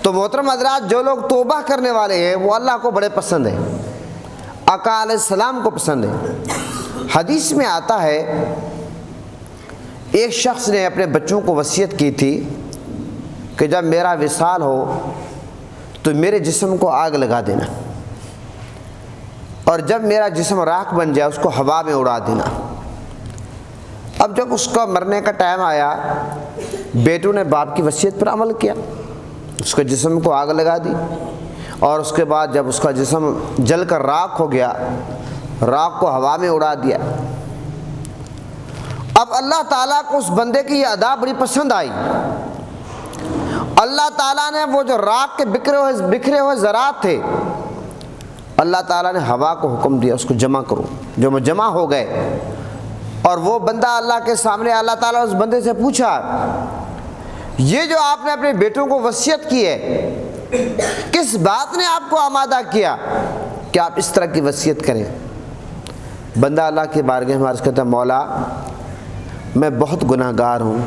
تو محترم حضرات، جو لوگ توبہ کرنے والے ہیں وہ اللہ کو بڑے پسند ہیں، آقا علیہ السلام کو پسند ہے۔ حدیث میں آتا ہے ایک شخص نے اپنے بچوں کو وصیت کی تھی کہ جب میرا وصال ہو تو میرے جسم کو آگ لگا دینا، اور جب میرا جسم راکھ بن جائے اس کو ہوا میں اڑا دینا۔ اب جب اس کا مرنے کا ٹائم آیا، بیٹوں نے باپ کی وصیت پر عمل کیا، اس کے جسم کو آگ لگا دی، اور اس کے بعد جب اس کا جسم جل کر راکھ ہو گیا، راکھ کو ہوا میں اڑا دیا۔ اب اللہ تعالیٰ کو اس بندے کی یہ ادا بڑی پسند آئی۔ اللہ تعالیٰ نے وہ جو راکھ کے بکھرے ہوئے ذرات تھے، اللہ تعالیٰ نے ہوا کو حکم دیا اس کو جمع کرو، جو وہ جمع ہو گئے۔ اور وہ بندہ اللہ کے سامنے، اللہ تعالیٰ اس بندے سے پوچھا، یہ جو آپ نے اپنے بیٹوں کو وصیت کی ہے، کس بات نے آپ کو آمادہ کیا کہ آپ اس طرح کی وصیت کریں؟ بندہ اللہ کی بارگاہ میں عرض کرتا ہے، مولا میں بہت گناہ گار ہوں،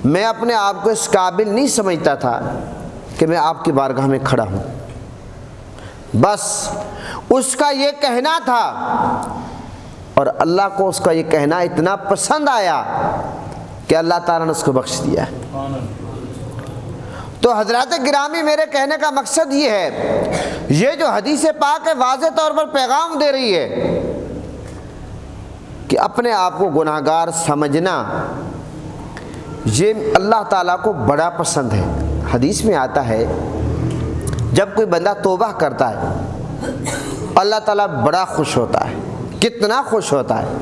میں اپنے آپ کو اس قابل نہیں سمجھتا تھا کہ میں آپ کی بارگاہ میں کھڑا ہوں۔ بس اس کا یہ کہنا تھا، اور اللہ کو اس کا یہ کہنا اتنا پسند آیا کہ اللہ تعالیٰ نے اس کو بخش دیا۔ تو حضرات گرامی، میرے کہنے کا مقصد یہ ہے، یہ جو حدیث پاک ہے واضح طور پر پیغام دے رہی ہے کہ اپنے آپ کو گناہ گار سمجھنا یہ اللہ تعالیٰ کو بڑا پسند ہے۔ حدیث میں آتا ہے جب کوئی بندہ توبہ کرتا ہے اللہ تعالیٰ بڑا خوش ہوتا ہے، کتنا خوش ہوتا ہے۔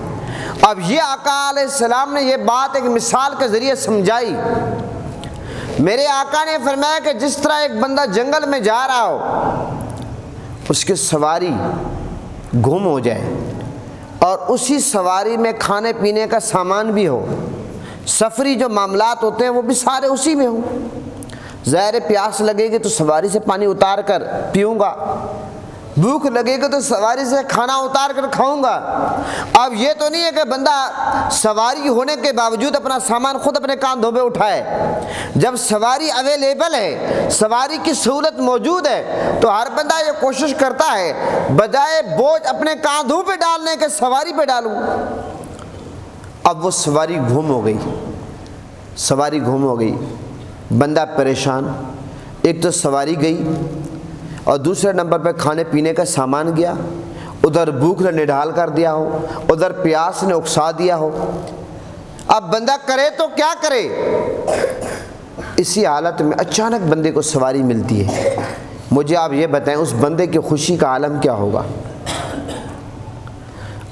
اب یہ آقا علیہ السلام نے یہ بات ایک مثال کے ذریعے سمجھائی۔ میرے آقا نے فرمایا کہ جس طرح ایک بندہ جنگل میں جا رہا ہو، اس کی سواری گم ہو جائے اور اسی سواری میں کھانے پینے کا سامان بھی ہو، سفری جو معاملات ہوتے ہیں وہ بھی سارے اسی میں ہوں۔ ظاہر پیاس لگے گی تو سواری سے پانی اتار کر پیوں گا، بھوک لگے گی تو سواری سے کھانا اتار کر کھاؤں گا۔ اب یہ تو نہیں ہے کہ بندہ سواری ہونے کے باوجود اپنا سامان خود اپنے کاندھوں پہ اٹھائے۔ جب سواری اویلیبل ہے، سواری کی سہولت موجود ہے، تو ہر بندہ یہ کوشش کرتا ہے بجائے بوجھ اپنے کاندھوں پہ ڈالنے کے سواری پہ ڈالوں۔ اب وہ سواری گم ہو گئی، سواری گم ہو گئی، بندہ پریشان، ایک تو سواری گئی اور دوسرے نمبر پہ کھانے پینے کا سامان گیا، ادھر بھوک نے نڈھال کر دیا ہو، ادھر پیاس نے اکسا دیا ہو۔ اب بندہ کرے تو کیا کرے؟ اسی حالت میں اچانک بندے کو سواری ملتی ہے۔ مجھے آپ یہ بتائیں اس بندے کی خوشی کا عالم کیا ہوگا؟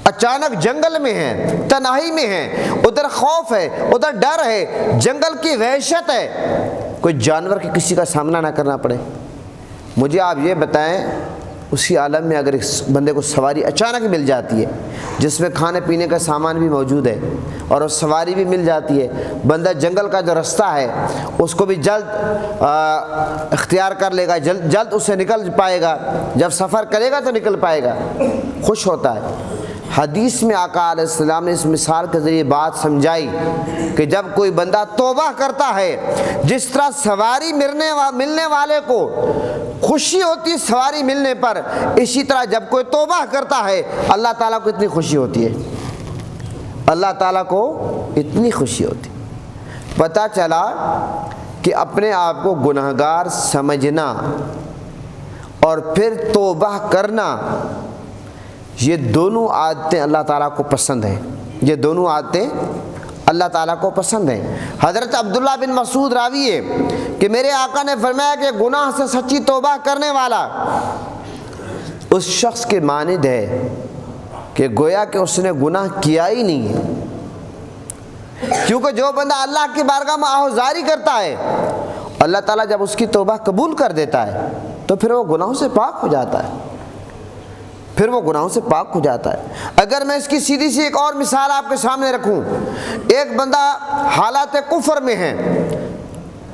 اچانک جنگل میں ہے، تنہائی میں ہے، ادھر خوف ہے، ادھر ڈر ہے، جنگل کی وحشت ہے، کوئی جانور کے کسی کا سامنا نہ کرنا پڑے۔ مجھے آپ یہ بتائیں اسی عالم میں اگر اس بندے کو سواری اچانک مل جاتی ہے جس میں کھانے پینے کا سامان بھی موجود ہے اور وہ سواری بھی مل جاتی ہے، بندہ جنگل کا جو رستہ ہے اس کو بھی جلد اختیار کر لے گا، جلد اس سے نکل پائے گا، جب سفر کرے گا تو نکل پائے گا، خوش ہوتا ہے۔ حدیث میں آقا علیہ السلام نے اس مثال کے ذریعے بات سمجھائی کہ جب کوئی بندہ توبہ کرتا ہے، جس طرح سواری ملنے والے کو خوشی ہوتی ہے سواری ملنے پر، اسی طرح جب کوئی توبہ کرتا ہے اللہ تعالیٰ کو اتنی خوشی ہوتی ہے، اللہ تعالیٰ کو اتنی خوشی ہوتی ہے۔ پتہ چلا کہ اپنے آپ کو گناہگار سمجھنا اور پھر توبہ کرنا، یہ دونوں عادتیں اللہ تعالیٰ کو پسند ہیں، یہ دونوں عادتیں اللہ تعالیٰ کو پسند ہیں۔ حضرت عبداللہ بن مسعود راوی ہے کہ میرے آقا نے فرمایا کہ گناہ سے سچی توبہ کرنے والا اس شخص کے مانند ہے کہ گویا کہ اس نے گناہ کیا ہی نہیں ہے۔ کیونکہ جو بندہ اللہ کی بارگاہ میں آہوزاری کرتا ہے، اللہ تعالیٰ جب اس کی توبہ قبول کر دیتا ہے تو پھر وہ گناہوں سے پاک ہو جاتا ہے، پھر وہ گناہوں سے پاک ہو جاتا ہے۔ اگر میں اس کی سیدھی سی ایک اور مثال آپ کے سامنے رکھوں، ایک بندہ حالات کفر میں ہے،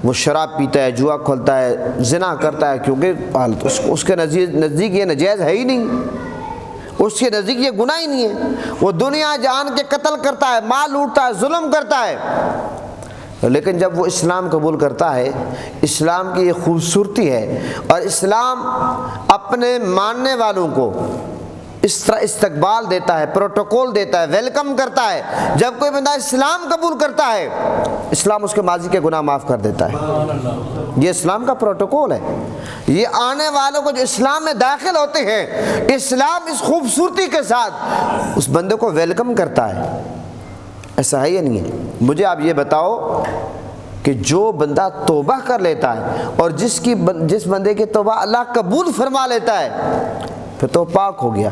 وہ شراب پیتا ہے، جوا کھولتا ہے، زنا کرتا ہے، کیونکہ اس کے نزدیک یہ ناجائز ہے ہی نہیں، اس کے نزدیک یہ گناہ ہی نہیں ہے، وہ دنیا جان کے قتل کرتا ہے، مال لوٹتا ہے، ظلم کرتا ہے، لیکن جب وہ اسلام قبول کرتا ہے، اسلام کی یہ خوبصورتی ہے، اور اسلام اپنے ماننے والوں کو اس طرح استقبال دیتا ہے، پروٹوکول دیتا ہے، ویلکم کرتا ہے۔ جب کوئی بندہ اسلام قبول کرتا ہے، اسلام اس کے ماضی کے گناہ معاف کر دیتا ہے۔ یہ اسلام کا پروٹوکول ہے۔ یہ آنے والوں کو جو اسلام میں داخل ہوتے ہیں، اسلام اس خوبصورتی کے ساتھ اس بندے کو ویلکم کرتا ہے۔ ایسا ہے یا نہیں ہے؟ مجھے آپ یہ بتاؤ کہ جو بندہ توبہ کر لیتا ہے اور جس بندے کی توبہ اللہ قبول فرما لیتا ہے، پھر تو وہ پاک ہو گیا،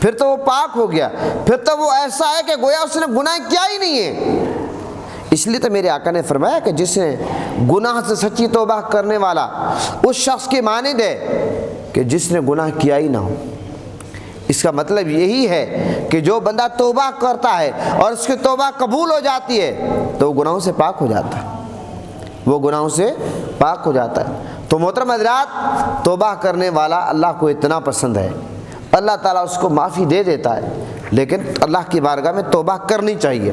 پھر تو وہ پاک ہو گیا، پھر تو وہ ایسا ہے کہ گویا اس نے گناہ کیا ہی نہیں ہے۔ اس لیے تو میرے آقا نے فرمایا کہ جس نے گناہ سے سچی توبہ کرنے والا اس شخص کی مانند ہے کہ جس نے گناہ کیا ہی نہ ہو۔ اس کا مطلب یہی ہے کہ جو بندہ توبہ کرتا ہے اور اس کی توبہ قبول ہو جاتی ہے تو وہ گناہوں سے پاک ہو جاتا ہے، وہ گناہوں سے پاک ہو جاتا ہے۔ تو محترم حضرات، توبہ کرنے والا اللہ کو اتنا پسند ہے، اللہ تعالیٰ اس کو معافی دے دیتا ہے، لیکن اللہ کی بارگاہ میں توبہ کرنی چاہیے۔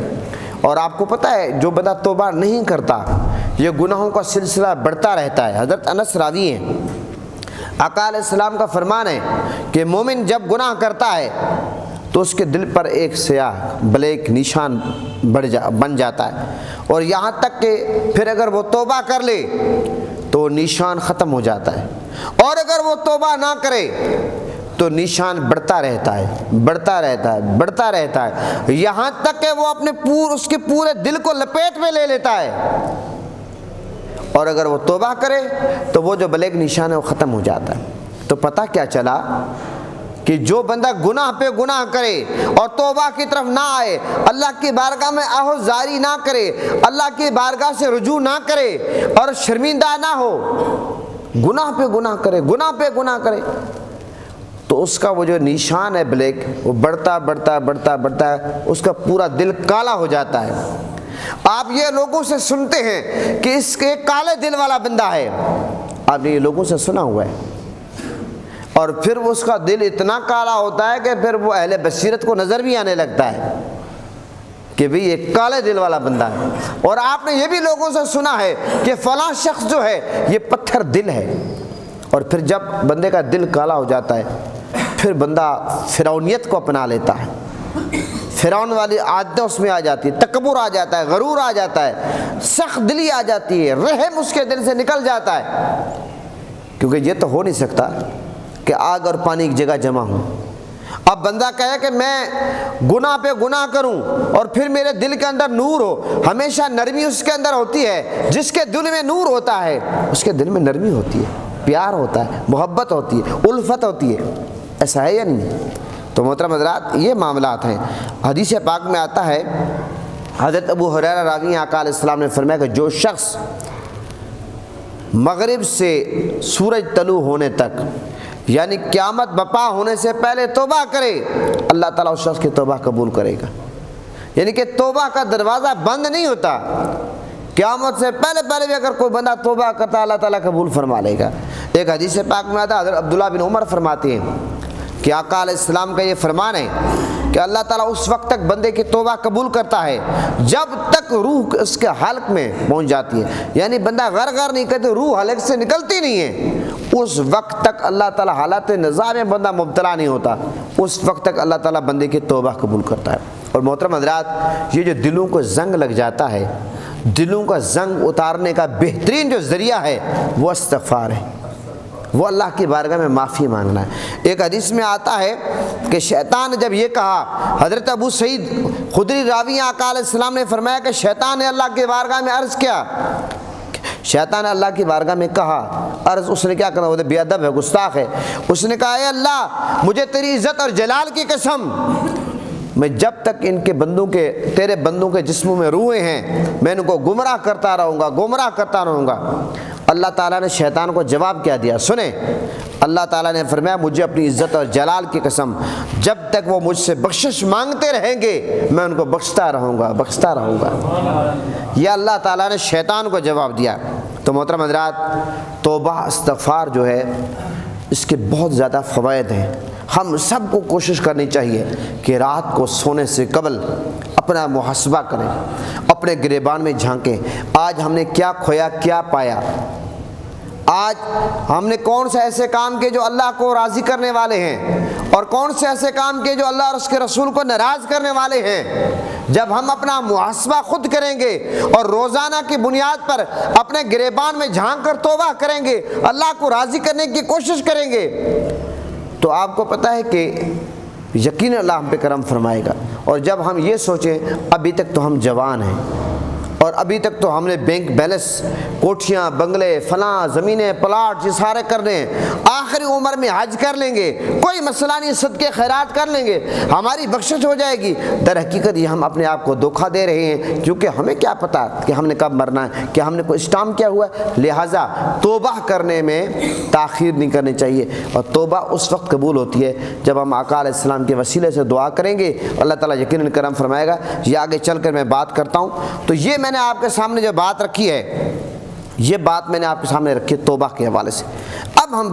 اور آپ کو پتہ ہے جو بندہ توبہ نہیں کرتا، یہ گناہوں کا سلسلہ بڑھتا رہتا ہے۔ حضرت انس راوی ہیں، آقا علیہ السلام کا فرمان ہے کہ مومن جب گناہ کرتا ہے تو اس کے دل پر ایک سیاہ بلیک نشان بن جاتا ہے، اور یہاں تک کہ پھر اگر وہ توبہ کر لے تو وہ نشان ختم ہو جاتا ہے، اور اگر وہ توبہ نہ کرے تو نشان بڑھتا رہتا ہے، بڑھتا رہتا ہے، بڑھتا رہتا ہے، یہاں تک کہ وہ اس کے پورے دل کو لپیٹ میں لے لیتا ہے، اور اگر وہ توبہ کرے تو وہ جو بلیک نشان ہے وہ ختم ہو جاتا ہے۔ تو پتہ کیا چلا کہ جو بندہ گناہ پہ گناہ کرے اور توبہ کی طرف نہ آئے، اللہ کی بارگاہ میں آہو زاری نہ کرے، اللہ کی بارگاہ سے رجوع نہ کرے اور شرمندہ نہ ہو، گناہ پہ گناہ کرے، گناہ پہ گناہ کرے، تو اس کا وہ جو نشان ہے بلیک، وہ بڑھتا بڑھتا بڑھتا بڑھتا ہے، اس کا پورا دل کالا ہو جاتا ہے۔ آپ یہ لوگوں سے سنتے ہیں کہ اس کے کالے دل والا بندہ ہے، آپ نے یہ لوگوں سے سنا ہوا ہے، اور پھر اس کا دل اتنا کالا ہوتا ہے کہ پھر وہ اہل بصیرت کو نظر بھی آنے لگتا ہے کہ بھئی یہ کالے دل والا بندہ ہے۔ اور آپ نے یہ بھی لوگوں سے سنا ہے کہ فلاں شخص جو ہے یہ پتھر دل ہے، اور پھر جب بندے کا دل کالا ہو جاتا ہے پھر بندہ فرعونیت کو اپنا لیتا ہے، فرعون والی عادتیں اس میں آ جاتی ہے، تکبر آ جاتا ہے، غرور آ جاتا ہے، سخت دلی آ جاتی ہے، رحم اس کے دل سے نکل جاتا ہے، کیونکہ یہ تو ہو نہیں سکتا کہ آگ اور پانی ایک جگہ جمع ہوں۔ اب بندہ کہے کہ میں گناہ پہ گناہ کروں اور پھر میرے دل کے اندر نور ہو، ہمیشہ نرمی اس کے اندر ہوتی ہے، جس کے دل میں نور ہوتا ہے اس کے دل میں نرمی ہوتی ہے، پیار ہوتا ہے، محبت ہوتی ہے، الفت ہوتی ہے۔ ایسا ہے یا نہیں؟ تو محترم حضرات، یہ معاملات ہیں۔ حدیث پاک میں آتا ہے، حضرت ابو ہریرہ راوی آقا علیہ السلام نے فرمایا کہ جو شخص مغرب سے سورج طلوع ہونے تک، یعنی قیامت بپا ہونے سے پہلے توبہ کرے، اللہ تعالیٰ اس شخص کی توبہ قبول کرے گا۔ یعنی کہ توبہ کا دروازہ بند نہیں ہوتا، قیامت سے پہلے بھی اگر کوئی بندہ توبہ کرتا اللہ تعالیٰ قبول فرما لے گا۔ ایک حدیث پاک میں آتا ہے، حضرت عبداللہ بن عمر فرماتے ہیں کہ آقا علیہ السلام کا یہ فرمان ہے کہ اللہ تعالیٰ اس وقت تک بندے کی توبہ قبول کرتا ہے جب تک روح اس کے حلق میں پہنچ جاتی ہے، یعنی بندہ غر نہیں کرتے، روح حلق سے نکلتی نہیں ہے، اس وقت تک اللہ تعالیٰ حالات نزاع میں بندہ مبتلا نہیں ہوتا، اس وقت تک اللہ تعالیٰ بندے کی توبہ قبول کرتا ہے۔ اور محترم حضرات، یہ جو دلوں کو زنگ لگ جاتا ہے، دلوں کا زنگ اتارنے کا بہترین جو ذریعہ ہے وہ استغفار ہے، وہ اللہ کی بارگاہ میں معافی مانگنا ہے۔ ایک حدیث میں آتا ہے کہ شیطان نے جب یہ کہا، حضرت ابو سعید خدری راوی آقا علیہ السلام نے فرمایا کہ شیطان نے اللہ کی بارگاہ میں عرض کیا، شیطان نے اللہ کی بارگاہ میں کہا عرض، اس نے کیا کہا، وہ بے ادب ہے، گستاخ ہے، اس نے کہا اے اللہ مجھے تیری عزت اور جلال کی قسم، میں جب تک ان کے بندوں کے تیرے بندوں کے جسموں میں روحیں ہیں میں ان کو گمراہ کرتا رہوں گا۔ اللہ تعالیٰ نے شیطان کو جواب کیا دیا، سنیں، اللہ تعالیٰ نے فرمایا مجھے اپنی عزت اور جلال کی قسم، جب تک وہ مجھ سے بخشش مانگتے رہیں گے میں ان کو بخشتا رہوں گا۔ یہ اللہ تعالیٰ نے شیطان کو جواب دیا۔ تو محترم حضرات، توبہ استغفار جو ہے اس کے بہت زیادہ فوائد ہیں۔ ہم سب کو کوشش کرنی چاہیے کہ رات کو سونے سے قبل اپنا محاسبہ کریں، اپنے گریبان میں جھانکیں، آج ہم نے کیا کھویا، کیا پایا، آج ہم نے کون سے ایسے کام کیے جو اللہ کو راضی کرنے والے ہیں، اور کون سے ایسے کام کیے جو اللہ اور اس کے رسول کو ناراض کرنے والے ہیں۔ جب ہم اپنا محاسبہ خود کریں گے اور روزانہ کی بنیاد پر اپنے گریبان میں جھانک کر توبہ کریں گے، اللہ کو راضی کرنے کی کوشش کریں گے، تو آپ کو پتہ ہے کہ یقیناً اللہ ہم پہ کرم فرمائے گا۔ اور جب ہم یہ سوچیں ابھی تک تو ہم جوان ہیں اور ابھی تک تو ہم نے بینک بیلنس، کوٹھیاں، بنگلے، فلاں، زمینیں، پلاٹ یہ سارے کرنے ہیں، آخری عمر میں حج کر لیں گے، کوئی مسئلہ نہیں، صدقے خیرات کر لیں گے، ہماری بخشش ہو جائے گی۔ در حقیقت یہ ہم اپنے آپ کو دھوکہ دے رہے ہیں، کیونکہ ہمیں کیا پتہ کہ ہم نے کب مرنا ہے، کہ ہم نے کوئی اسٹامپ کیا ہوا ہے۔ لہٰذا توبہ کرنے میں تاخیر نہیں کرنی چاہیے، اور توبہ اس وقت قبول ہوتی ہے جب ہم آقا علیہ السلام کے وسیلے سے دعا کریں گے، اللہ تعالیٰ یقیناً کرم فرمائے گا۔ یہ آگے چل کر میں بات کرتا ہوں۔ تو یہ میں نے آپ کے سامنے جو بات رکھی ہے، یہ بات میں نے آپ کے سامنے رکھی ہے توبہ کے حوالے سے۔ اب ہم